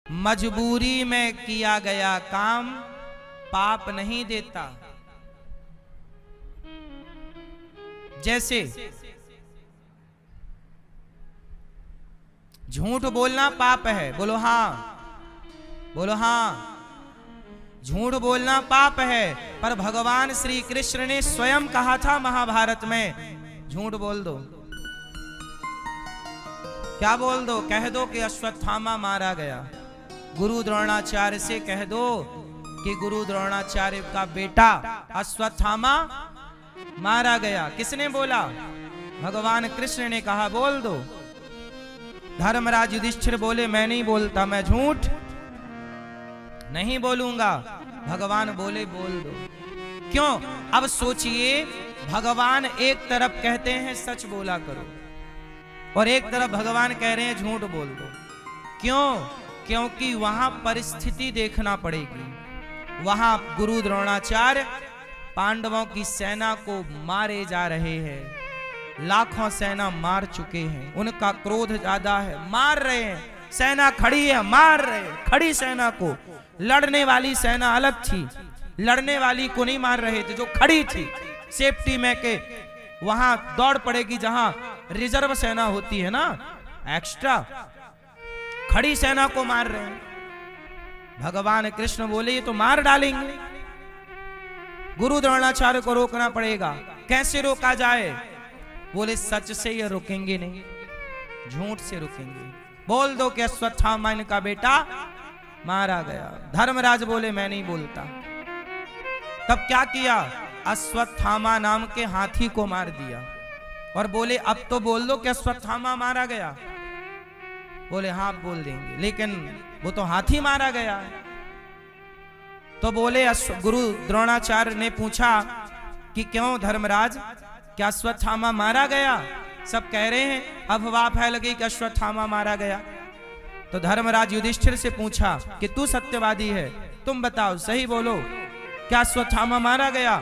मजबूरी में किया गया काम पाप नहीं देता। जैसे झूठ बोलना पाप है, बोलो हाँ, बोलो हाँ। झूठ बोलना पाप है, पर भगवान श्री कृष्ण ने स्वयं कहा था महाभारत में, झूठ बोल दो। क्या बोल दो? कह दो कि अश्वत्थामा मारा गया। गुरु द्रोणाचार्य से कह दो कि गुरु द्रोणाचार्य का बेटा अश्वत्थामा मारा गया। किसने बोला? भगवान कृष्ण ने कहा बोल दो। धर्मराज युधिष्ठिर बोले मैं नहीं बोलता, मैं झूठ नहीं बोलूंगा। भगवान बोले बोल दो। क्यों? अब सोचिए, भगवान एक तरफ कहते हैं सच बोला करो और एक तरफ भगवान कह रहे हैं झूठ बोल दो। क्यों? क्योंकि वहां परिस्थिति देखना पड़ेगी। वहां गुरु द्रोणाचार्य पांडवों की सेना को मारे जा रहे हैं, लाखों सेना मार चुके हैं, उनका क्रोध ज्यादा है, मार रहे हैं। सेना खड़ी है, मार रहे हैं खड़ी सेना को। लड़ने वाली सेना अलग थी, लड़ने वाली को नहीं मार रहे थे, जो खड़ी थी सेफ्टी में के वहां दौड़ पड़ेगी जहां रिजर्व सेना होती है ना, एक्स्ट्रा। खड़ी सेना को मार रहे हैं। भगवान कृष्ण बोले ये तो मार डालेंगे, गुरु द्रोणाचार्य को रोकना पड़ेगा। कैसे रोका जाए? बोले सच से ये रुकेंगे नहीं, झूठ से रुकेंगे। बोल दो कि अश्वत्थामा इनका बेटा मारा गया। धर्मराज बोले मैं नहीं बोलता। तब क्या किया? अश्वत्थामा नाम के हाथी को मार दिया और बोले अब तो बोल दो कि अश्वत्थामा मारा गया। बोले हाँ बोल देंगे, लेकिन वो तो हाथी मारा गया है। तो बोले गुरु द्रोणाचार्य ने पूछा कि क्यों धर्मराज, क्या अश्वत्थामा मारा गया? सब कह रहे हैं, अफवाह फैल गई कि अश्वत्थामा मारा गया। तो धर्मराज युधिष्ठिर से पूछा कि तू सत्यवादी है, तुम बताओ सही बोलो, क्या अश्वत्थामा मारा गया?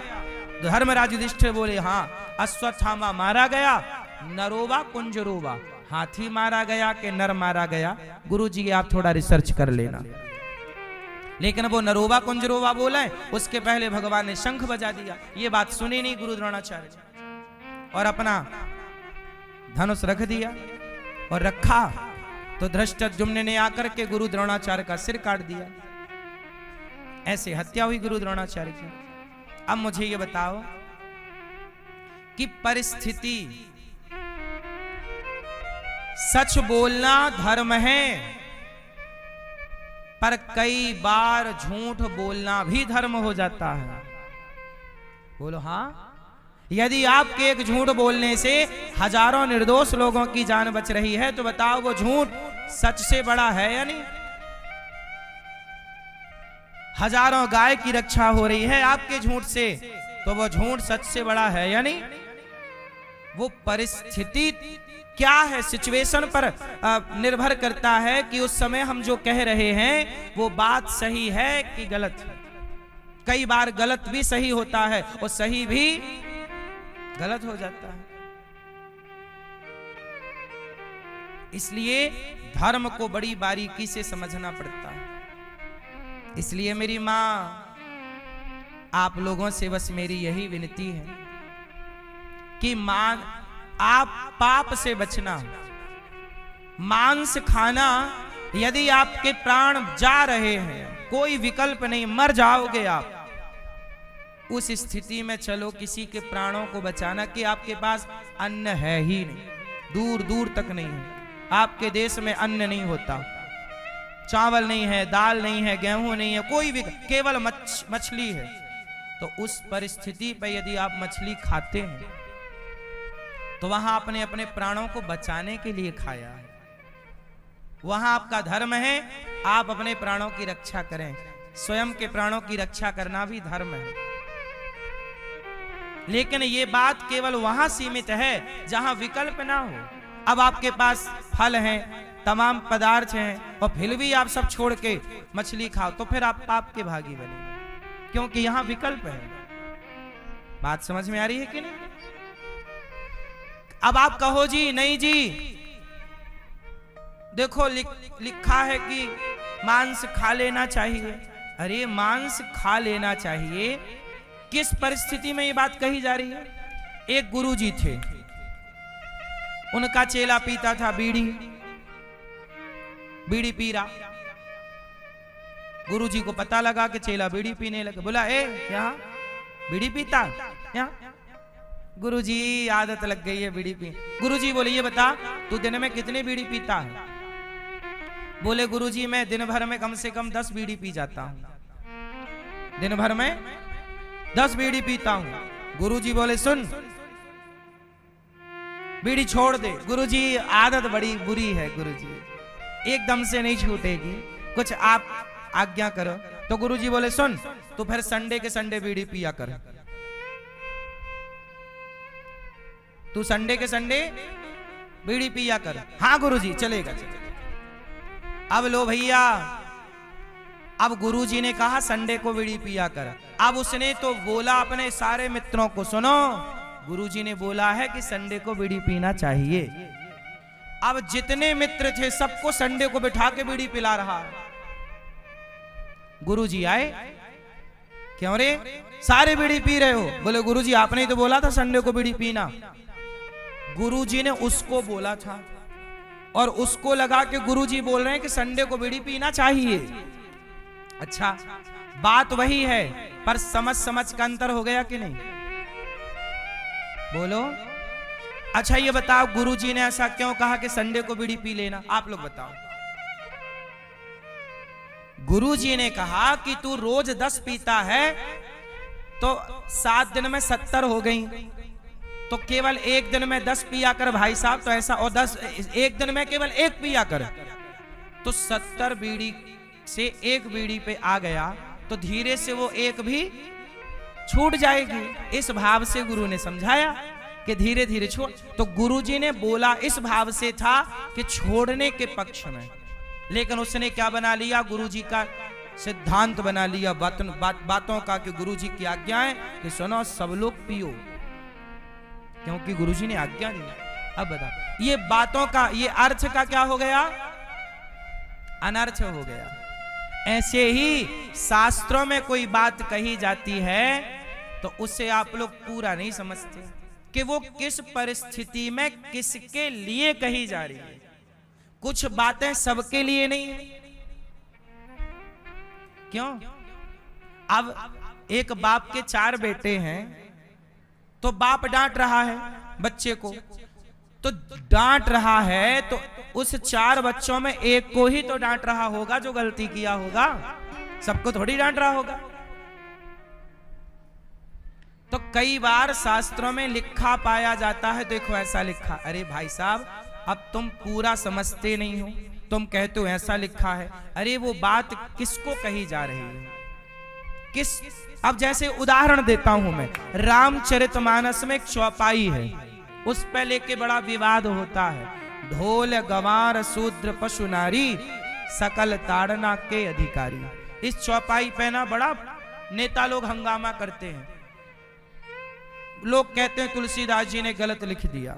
धर्मराज युधिष्ठिर बोले हाँ अश्वत्थामा मारा गया। नरोवा कुंजरोवा, हाथी मारा गया कि नर मारा गया? गुरुजी आप थोड़ा रिसर्च कर लेना। लेकिन वो नरोवा कुंजरोवा बोला है, उसके पहले भगवान ने शंख बजा दिया। ये बात सुनी नहीं गुरु द्रोणाचार्य और अपना धनुष रख दिया। और रखा तो धृष्टद्युम्न ने आकर के गुरु द्रोणाचार्य का सिर काट दिया। ऐसे हत्या हुई गुरु द्रोणाचार्य की। अब मुझे ये बताओ कि परिस्थिति, सच बोलना धर्म है, पर कई बार झूठ बोलना भी धर्म हो जाता है। बोलो हाँ। यदि आपके एक झूठ बोलने से हजारों निर्दोष लोगों की जान बच रही है तो बताओ वो झूठ सच से बड़ा है या नहीं? हजारों गाय की रक्षा हो रही है आपके झूठ से, तो वो झूठ सच से बड़ा है या नहीं? वो परिस्थिति क्या है, सिचुएशन पर निर्भर करता है कि उस समय हम जो कह रहे हैं वो बात सही है कि गलत है। कई बार गलत भी सही होता है और सही भी गलत हो जाता है। इसलिए धर्म को बड़ी बारीकी से समझना पड़ता है। इसलिए मेरी मां, आप लोगों से बस मेरी यही विनती है कि मां, आप पाप से बचना। मांस खाना, यदि आपके प्राण जा रहे हैं, कोई विकल्प नहीं, मर जाओगे आप, उस स्थिति में चलो किसी के प्राणों को बचाना कि आपके पास अन्न है ही नहीं, दूर दूर तक नहीं है। आपके देश में अन्न नहीं होता, चावल नहीं है, दाल नहीं है, गेहूं नहीं है, कोई भी, केवल मछली है। तो उस परिस्थिति पर यदि आप मछली खाते हैं तो वहां अपने अपने प्राणों को बचाने के लिए खाया है। वहां आपका धर्म है, आप अपने प्राणों की रक्षा करें। स्वयं के प्राणों की रक्षा करना भी धर्म है। लेकिन ये बात केवल वहां सीमित है जहां विकल्प ना हो। अब आपके पास फल हैं, तमाम पदार्थ हैं और फिर भी आप सब छोड़ के मछली खाओ तो फिर आप पाप के भागी बनेंगे, क्योंकि यहां विकल्प है। बात समझ में आ रही है कि नहीं? अब आप कहो जी नहीं जी, देखो लिखा है कि मांस खा लेना चाहिए। अरे मांस खा लेना चाहिए, किस परिस्थिति में ये बात कही जा रही है? एक गुरुजी थे, उनका चेला पीता था बीड़ी, बीड़ी पी रहा। गुरुजी को पता लगा कि चेला बीड़ी पीने लगे। बोला, ए यहाँ बीड़ी पीता? यहाँ गुरुजी आदत लग गई है बीड़ी पी। गुरुजी बोले, ये बता तू दिन में कितनी बीड़ी पीता है? बोले, गुरुजी मैं दिन भर में कम से कम 10 बीड़ी पी जाता हूं, दिन भर में 10 बीड़ी पीता हूं। गुरुजी बोले, सुन बीड़ी छोड़ दे। गुरुजी आदत बड़ी बुरी है गुरुजी, एकदम से नहीं छूटेगी, कुछ आप आज्ञा करो। तो गुरुजी बोले, सुन तू फिर संडे के संडे बीड़ी पिया कर, तू संडे के संडे बीड़ी पिया कर। हाँ गुरुजी चलेगा, चलेगा। अब लो भैया, अब गुरुजी ने कहा संडे को बीड़ी पिया कर। अब उसने तो बोला अपने सारे मित्रों को, सुनो गुरुजी ने बोला है कि संडे को बीड़ी पीना चाहिए। अब जितने मित्र थे सबको संडे को बिठा के बीड़ी पिला रहा है। गुरुजी आए, क्यों रे सारे बीड़ी पी रहे हो? बोले, गुरुजी आपने ही तो बोला था संडे को बीड़ी पीना। गुरुजी ने उसको बोला था और उसको लगा कि गुरुजी बोल रहे हैं कि संडे को बीड़ी पीना चाहिए। अच्छा, बात वही है पर समझ समझ का अंतर हो गया कि नहीं? बोलो। अच्छा ये बताओ, गुरुजी ने ऐसा क्यों कहा कि संडे को बीड़ी पी लेना? आप लोग बताओ। गुरुजी ने कहा कि तू रोज 10 पीता है तो 7 दिन में 70 हो गई, तो केवल एक दिन में 10 पिया कर भाई साहब, तो ऐसा, और 10 एक दिन में केवल 1 पिया कर, तो 70 बीड़ी से 1 बीड़ी पे आ गया तो धीरे से वो 1 भी छूट जाएगी। इस भाव से गुरु ने समझाया कि धीरे धीरे छोड़। तो गुरुजी ने बोला इस भाव से था कि छोड़ने के पक्ष में, लेकिन उसने क्या बना लिया? गुरुजी का सिद्धांत बना लिया बातों का कि गुरुजी की आज्ञा है कि सुनो सब लोग पियो, क्योंकि गुरुजी ने आज्ञा दी। अब बता, ये बातों का ये अर्थ का क्या हो गया? अनर्थ हो गया। ऐसे ही शास्त्रों में कोई बात कही जाती है तो उसे आप लोग पूरा नहीं समझते कि वो किस परिस्थिति में किसके लिए कही जा रही है। कुछ बातें सबके लिए नहीं है। क्यों? अब एक बाप के 4 बेटे हैं तो बाप डांट रहा है बच्चे को, तो डांट रहा है तो उस 4 बच्चों में एक को ही तो डांट रहा होगा जो गलती किया होगा, सबको थोड़ी डांट रहा होगा। तो कई बार शास्त्रों में लिखा पाया जाता है, देखो ऐसा लिखा। अरे भाई साहब, अब तुम पूरा समझते नहीं हो, तुम कहते हो ऐसा लिखा है। अरे वो बात किसको कही जा रही है, किस? अब जैसे उदाहरण देता हूं मैं, रामचरितमानस में एक चौपाई है, उस पे लेके बड़ा विवाद होता है। ढोल गंवार शूद्र पशु नारी सकल ताड़ना के अधिकारी। इस चौपाई पे ना बड़ा नेता लोग हंगामा करते हैं। लोग कहते हैं तुलसीदास जी ने गलत लिख दिया।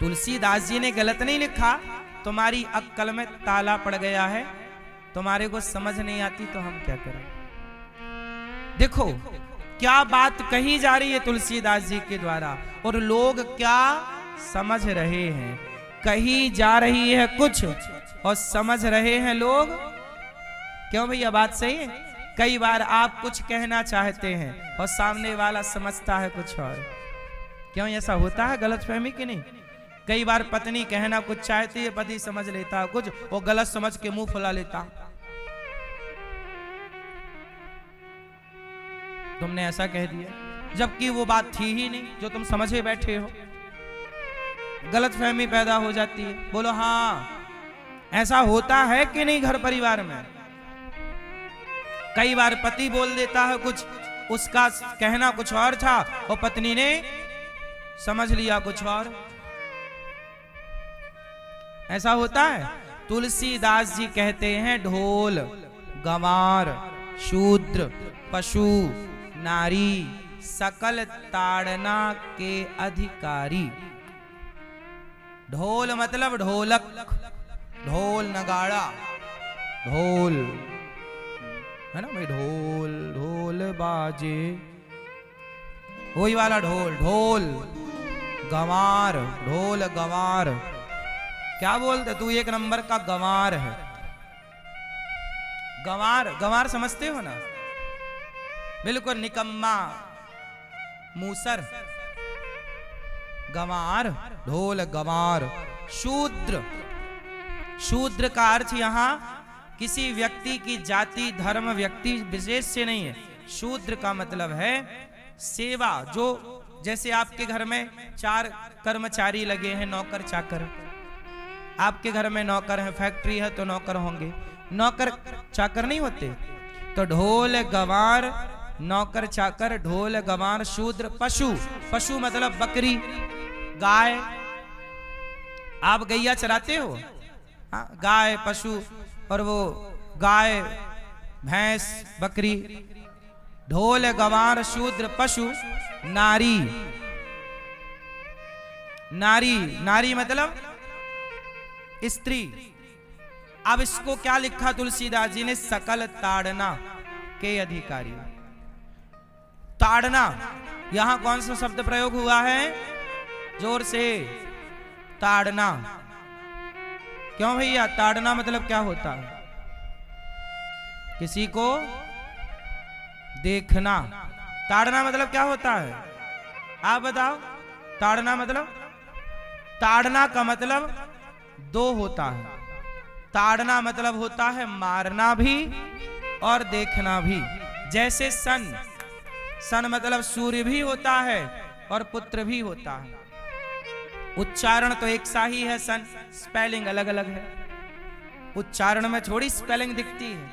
तुलसीदास जी ने गलत नहीं लिखा, तुम्हारी अक्ल में ताला पड़ गया है, तुम्हारे को समझ नहीं आती तो हम क्या करें। देखो क्या बात कही जा रही है तुलसीदास जी के द्वारा और लोग क्या समझ रहे हैं। कही जा रही है कुछ और समझ रहे हैं लोग। क्यों भैया, बात सही है? कई बार आप कुछ कहना चाहते हैं और सामने वाला समझता है कुछ और। क्यों ऐसा होता है? गलतफहमी कि नहीं? कई बार पत्नी कहना कुछ चाहती है, पति समझ लेता है कुछ और गलत समझ के मुंह फुला लेता। तुमने ऐसा कह दिया जबकि वो बात थी ही नहीं जो तुम समझे बैठे हो। गलतफहमी पैदा हो जाती है। बोलो हाँ, ऐसा होता है कि नहीं घर परिवार में? कई बार पति बोल देता है कुछ, उसका कहना कुछ और था और पत्नी ने समझ लिया कुछ और। ऐसा होता है। तुलसीदास जी कहते हैं ढोल गंवार शूद्र पशु नारी सकल ताड़ना के अधिकारी। ढोल मतलब ढोलक, ढोल नगाड़ा, ढोल है ना भाई, ढोल ढोल बाजे, वही वाला ढोल, ढोल गंवार, ढोल गंवार। क्या बोलते, तू एक नंबर का गंवार है। गंवार, गंवार समझते हो ना, बिल्कुल निकम्मा मूसर, गंवार, ढोल गंवार। शूद्र, शूद्र का अर्थ यहां किसी व्यक्ति की जाति धर्म व्यक्ति विशेष से नहीं है। शूद्र का मतलब है सेवा, जो जैसे आपके घर में 4 कर्मचारी लगे हैं, नौकर चाकर, आपके घर में नौकर है, फैक्ट्री है तो नौकर होंगे, नौकर चाकर नहीं होते। तो ढोल गंवार, नौकर चाकर, ढोल गंवार। शूद्र, पशु, पशु मतलब बकरी गाय, आप गैया चराते हो, हाँ, गाय पशु, और वो गाय भैंस बकरी। ढोल गंवार शूद्र पशु। नारी, नारी, नारी मतलब स्त्री। अब इसको क्या लिखा तुलसीदास जी ने, सकल ताड़ना के अधिकारी। ताड़ना, यहां कौन सा शब्द प्रयोग हुआ है, जोर से, ताड़ना। क्यों भैया, ताड़ना मतलब क्या होता है, किसी को देखना। ताड़ना मतलब क्या होता है, आप बताओ। ताड़ना मतलब, ताड़ना का मतलब 2 होता है। ताड़ना मतलब होता है मारना भी और देखना भी। जैसे सन, सन मतलब सूर्य भी होता है और पुत्र भी होता है। उच्चारण तो एक सा ही है, सन, स्पेलिंग अलग अलग है। उच्चारण में थोड़ी स्पेलिंग दिखती है,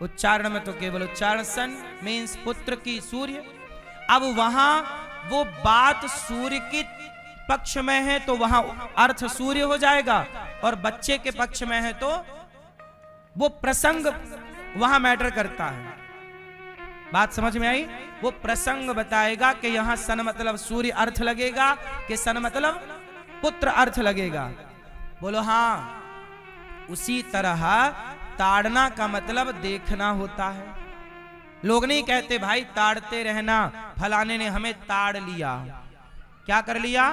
उच्चारण में तो केवल उच्चारण। सन मीन्स पुत्र की, सूर्य। अब वहां वो बात सूर्य की पक्ष में है तो वहां अर्थ सूर्य हो जाएगा, और बच्चे के पक्ष में है तो वो प्रसंग वहां मैटर करता है। बात समझ में आई? वो प्रसंग बताएगा कि यहां सन मतलब सूर्य अर्थ लगेगा कि सन मतलब पुत्र अर्थ लगेगा। बोलो हाँ। उसी तरह ताड़ना का मतलब देखना होता है। लोग नहीं कहते भाई ताड़ते रहना, फलाने ने हमें ताड़ लिया। क्या कर लिया?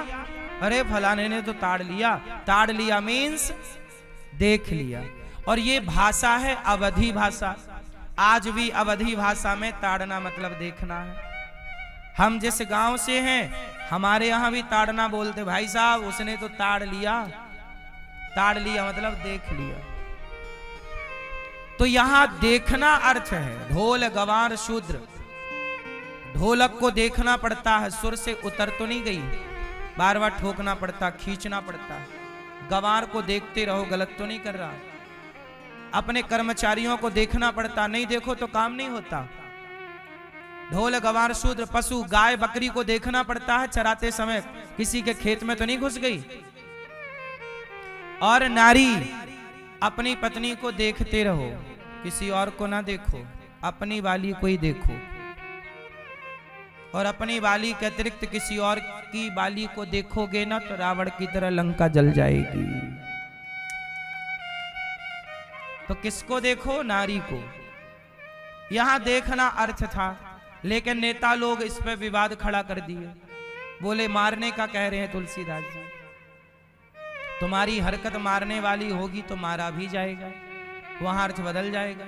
अरे फलाने ने तो ताड़ लिया। ताड़ लिया मीन्स देख लिया। और ये भाषा है अवधी भाषा। आज भी अवधी भाषा में ताड़ना मतलब देखना है। हम जिस गांव से हैं हमारे यहां भी ताड़ना बोलते, भाई साहब उसने तो ताड़ लिया। ताड़ लिया मतलब देख लिया। तो यहां देखना अर्थ है। ढोल गंवार शूद्र, ढोलक को देखना पड़ता है, सुर से उतर तो नहीं गई, बार बार ठोकना पड़ता, खींचना पड़ता है। गंवार को देखते रहो, गलत तो नहीं कर रहा। अपने कर्मचारियों को देखना पड़ता, नहीं देखो तो काम नहीं होता। ढोल गंवार शूद्र पशु, गाय बकरी को देखना पड़ता है चराते समय, किसी के खेत में तो नहीं घुस गई। और नारी, अपनी पत्नी को देखते रहो, किसी और को ना देखो, अपनी वाली को ही देखो। और अपनी वाली के अतिरिक्त किसी और की वाली को देखोगे ना तो रावण की तरह लंका जल जाएगी। तो किसको देखो? नारी को। यहां देखना अर्थ था, लेकिन नेता लोग इस पे विवाद खड़ा कर दिए। बोले मारने का कह रहे हैं तुलसीदास जी, तुम्हारी हरकत मारने वाली होगी तो मारा भी जाएगा, वहां अर्थ बदल जाएगा।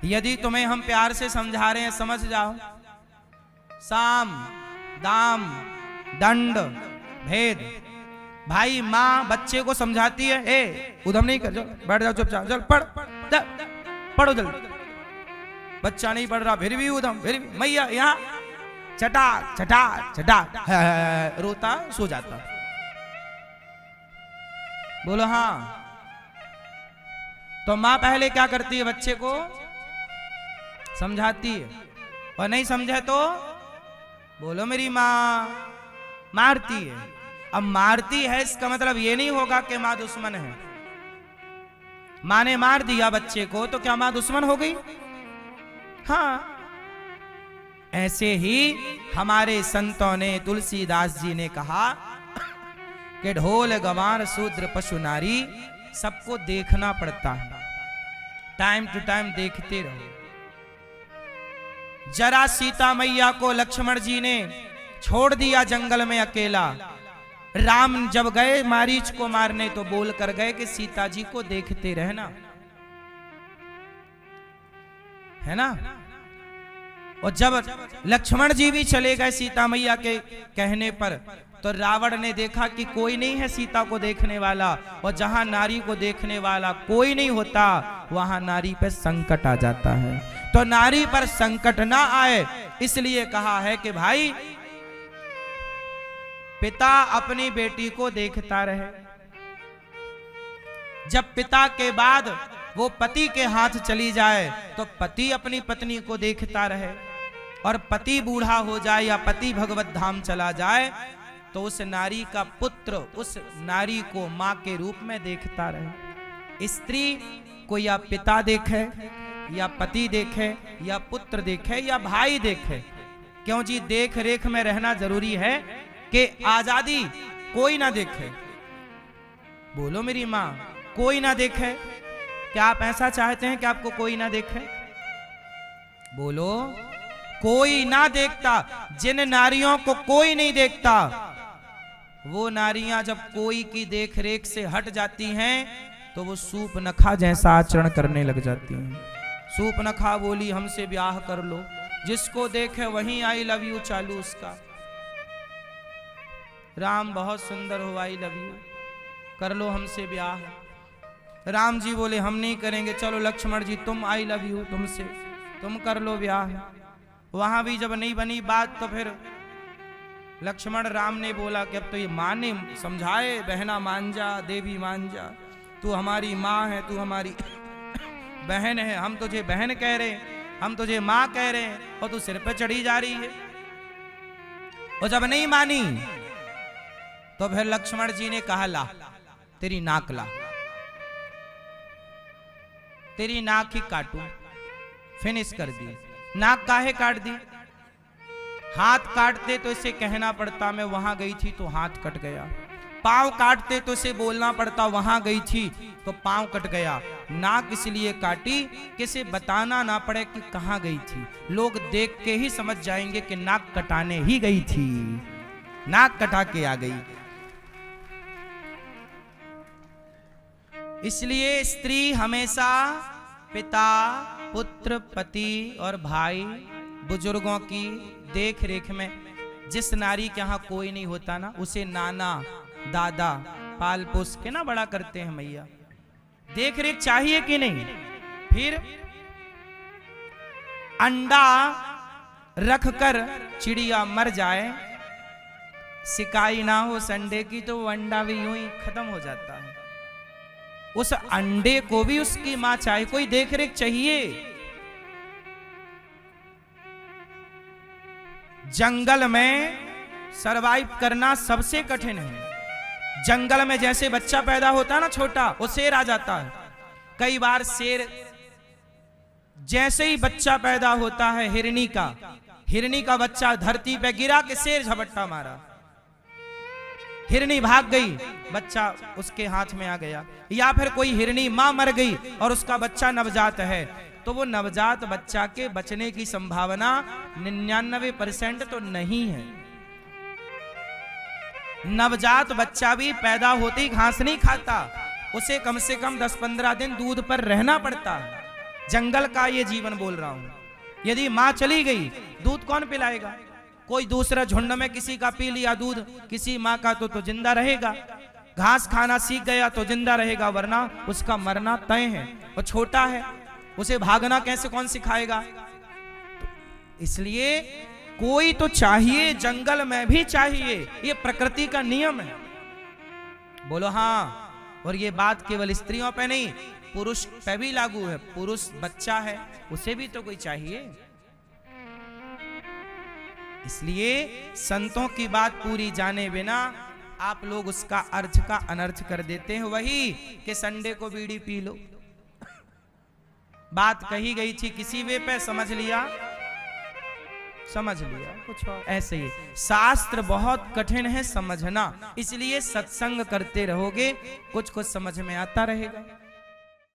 यदि तुम्हें हम प्यार से समझा रहे हैं, समझ जाओ। साम दाम दंड भेद। भाई माँ बच्चे को समझाती है, ए उधम नहीं कर, बैठ जाओ चुपचाप, चल पढ़, पढ़ो जल्दी। बच्चा नहीं पढ़ रहा, फिर भी उधम, फिर भी मैया यहाँ चटा चटा चटा, रोता सो जाता। बोलो हाँ। तो माँ पहले क्या करती है? बच्चे को समझाती है, और नहीं समझे तो बोलो मेरी माँ मारती है। अब मारती है इसका मतलब ये नहीं होगा कि माँ दुश्मन है। माँ ने मार दिया बच्चे को तो क्या माँ दुश्मन हो गई? हाँ। ऐसे ही हमारे संतों ने, तुलसीदास जी ने कहा कि ढोल गंवार शूद्र पशु नारी, सबको देखना पड़ता है। टाइम टू टाइम देखते रहो। जरा सीता मैया को लक्ष्मण जी ने छोड़ दिया जंगल में अकेला। राम जब गए मारीच को मारने तो बोल कर गए कि सीता जी को देखते रहना, है ना। और जब लक्ष्मण जी भी चले गए सीता मैया के कहने पर, तो रावण ने देखा कि कोई नहीं है सीता को देखने वाला, और जहां नारी को देखने वाला कोई नहीं होता वहां नारी पर संकट आ जाता है। तो नारी पर संकट ना आए इसलिए कहा है कि भाई पिता अपनी बेटी को देखता रहे। जब पिता के बाद वो पति के हाथ चली जाए तो पति अपनी पत्नी को देखता रहे, और पति बूढ़ा हो जाए या पति भगवत धाम चला जाए तो उस नारी का पुत्र उस नारी को मां के रूप में देखता रहे। स्त्री को या पिता देखे या पति देखे या पुत्र देखे या भाई देखे, क्यों जी देख रेख में रहना जरूरी है कि आजादी कोई ना देखे। बोलो मेरी मां, कोई ना देखे। क्या आप ऐसा चाहते हैं कि आपको कोई ना देखे? बोलो, कोई ना देखता। जिन नारियों को कोई नहीं देखता वो नारियां जब कोई की देख रेख से हट जाती हैं तो वो सूप नखा जैसा आचरण करने लग जाती हैं। सूप नखा बोली हमसे ब्याह कर लो, जिसको देखे वहीं आई लव यू चालू उसका। राम बहुत सुंदर हो, आई लव यू, कर लो हमसे ब्याह। राम जी बोले हम नहीं करेंगे, चलो लक्ष्मण जी तुम, आई लव यू तुमसे, तुम कर लो ब्याह। वहां भी जब नहीं बनी बात तो फिर लक्ष्मण राम ने बोला कि अब तो ये मां ने समझाए, बहना मान जा, देवी मान जा, तू हमारी माँ है, तू हमारी बहन है, हम तुझे बहन कह रहे हैं, हम तुझे माँ कह रहे हैं, और तू सिर पे चढ़ी जा रही है। और जब नहीं मानी तो फिर लक्ष्मण जी ने कहा ला तेरी नाक ला, तेरी नाक ही काटू। फिनिश कर दी। नाक काहे काट दी? हाथ काटते तो इसे कहना पड़ता मैं वहां गई थी तो हाथ कट गया। पांव काटते तो इसे बोलना पड़ता वहां गई थी तो पांव कट गया। नाक इसलिए काटी कि इसे बताना ना पड़े कि कहां गई थी, लोग देख के ही समझ जाएंगे कि नाक कटाने ही गई थी, नाक कटा के आ गई। इसलिए स्त्री हमेशा पिता, पुत्र, पति और भाई बुजुर्गों की देख रेख में, जिस नारी के यहाँ कोई नहीं होता ना उसे नाना दादा पाल पोस के ना बड़ा करते हैं मैया। देख रेख चाहिए कि नहीं? फिर अंडा रखकर चिड़िया मर जाए, सिकाई ना हो संडे की तो वो अंडा भी यूं ही खत्म हो जाता है। उस अंडे को भी उसकी मां चाहे, कोई देख रेख चाहिए। जंगल में सरवाइव करना सबसे कठिन है। जंगल में जैसे बच्चा पैदा होता है ना छोटा, वो शेर आ जाता है। कई बार शेर जैसे ही बच्चा पैदा होता है हिरनी का बच्चा धरती पे गिरा के शेर झपट्टा मारा, हिरनी भाग गई, बच्चा उसके हाथ में आ गया। या फिर कोई हिरनी मां मर गई और उसका बच्चा नवजात है, तो वो नवजात बच्चा के बचने की संभावना 99% तो नहीं है। नवजात बच्चा भी पैदा होते ही घास नहीं खाता, उसे कम से कम 10-15 दिन दूध पर रहना पड़ता है। जंगल का ये जीवन बोल रहा हूं। यदि मां चली गई दूध कौन पिलाएगा? कोई दूसरा झुंड में किसी का पी लिया दूध किसी मां का तो जिंदा रहेगा। घास खाना सीख गया तो जिंदा रहेगा, वरना उसका मरना तय है। और छोटा है, उसे भागना कैसे कौन सिखाएगा? तो इसलिए कोई तो चाहिए, जंगल में भी चाहिए, ये प्रकृति का नियम है। बोलो हाँ। और ये बात केवल स्त्रियों पे नहीं, पुरुष पे भी लागू है। पुरुष बच्चा है, उसे भी तो कोई चाहिए। इसलिए संतों की बात पूरी जाने बिना आप लोग उसका अर्थ का अनर्थ कर देते हैं। वही कि संडे को बीड़ी पी लो, बात कही गई थी किसी वे पे, समझ लिया कुछ और ऐसे ही। शास्त्र बहुत कठिन है समझना, इसलिए सत्संग करते रहोगे कुछ कुछ समझ में आता रहेगा।